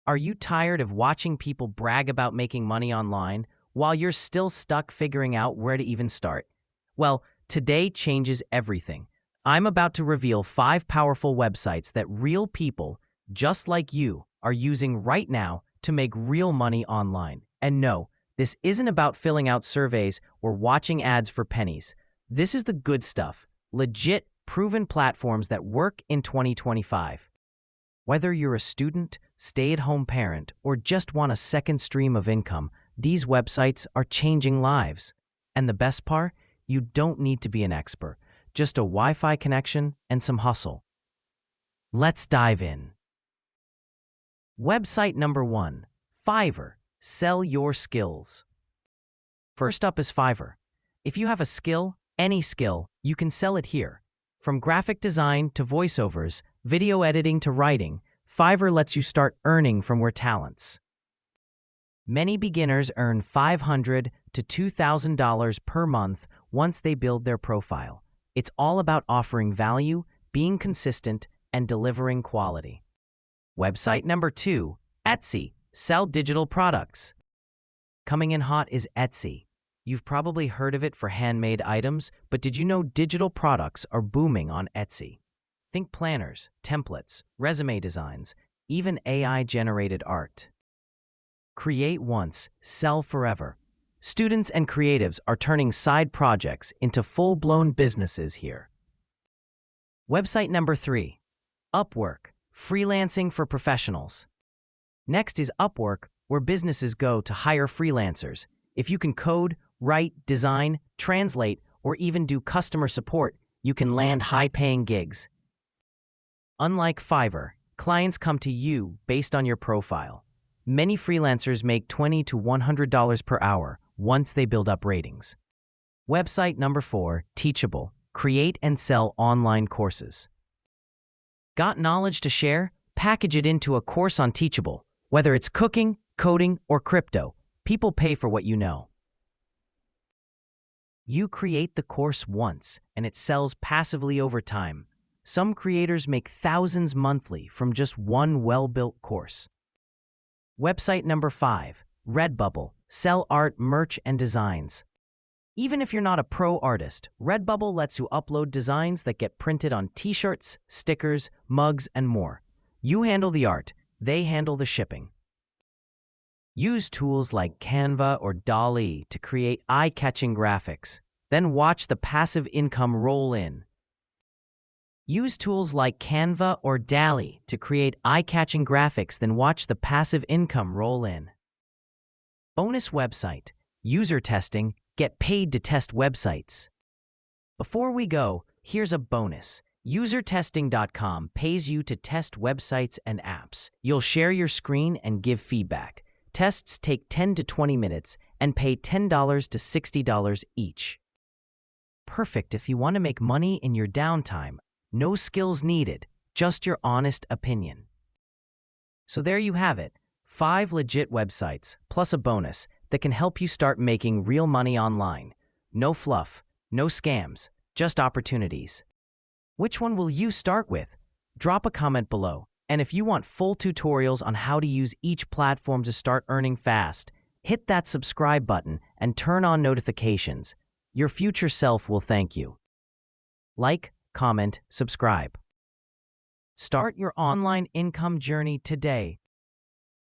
Are you tired of watching people brag about making money online while you're still stuck figuring out where to even start? Well, today changes everything. I'm about to reveal 5 powerful websites that real people, just like you, are using right now to make real money online. And no, this isn't about filling out surveys or watching ads for pennies. This is the good stuff, legit, proven platforms that work in 2025. Whether you're a student, stay-at-home parent, or just want a second stream of income, these websites are changing lives. And the best part? You don't need to be an expert, just a Wi-Fi connection and some hustle. Let's dive in. Website number 1, Fiverr. Sell your skills. First up is Fiverr. If you have a skill, any skill, you can sell it here. From graphic design to voiceovers, video editing to writing, Fiverr lets you start earning from your talents. Many beginners earn $500 to $2,000 per month once they build their profile. It's all about offering value, being consistent, and delivering quality. Website number 2, Etsy. Sell digital products. Coming in hot is Etsy. You've probably heard of it for handmade items, but did you know digital products are booming on Etsy? Think planners, templates, resume designs, even AI-generated art. Create once, sell forever. Students and creatives are turning side projects into full-blown businesses here. Website number 3, Upwork. Freelancing for professionals. Next is Upwork, where businesses go to hire freelancers. If you can code, write, design, translate, or even do customer support, you can land high-paying gigs. Unlike Fiverr, clients come to you based on your profile. Many freelancers make $20 to $100 per hour once they build up ratings. Website number 4, Teachable. Create and sell online courses. Got knowledge to share? Package it into a course on Teachable. Whether it's cooking, coding, or crypto, people pay for what you know. You create the course once, and it sells passively over time. Some creators make thousands monthly from just one well-built course. Website number 5, Redbubble. Sell art, merch, and designs. Even if you're not a pro artist, Redbubble lets you upload designs that get printed on t-shirts, stickers, mugs, and more. You handle the art. They handle the shipping. Use tools like Canva or DALL-E to create eye-catching graphics. Then watch the passive income roll in. Use tools like Canva or DALL-E to create eye-catching graphics, then watch the passive income roll in. Bonus website. UserTesting. Get paid to test websites. Before we go, here's a bonus. UserTesting.com pays you to test websites and apps. You'll share your screen and give feedback. Tests take 10 to 20 minutes and pay $10 to $60 each. Perfect if you want to make money in your downtime. No skills needed, just your honest opinion. So there you have it, 5 legit websites plus a bonus that can help you start making real money online. No fluff, no scams, just opportunities. Which one will you start with? Drop a comment below. And if you want full tutorials on how to use each platform to start earning fast, hit that subscribe button and turn on notifications. Your future self will thank you. Like, comment, subscribe. Start your online income journey today.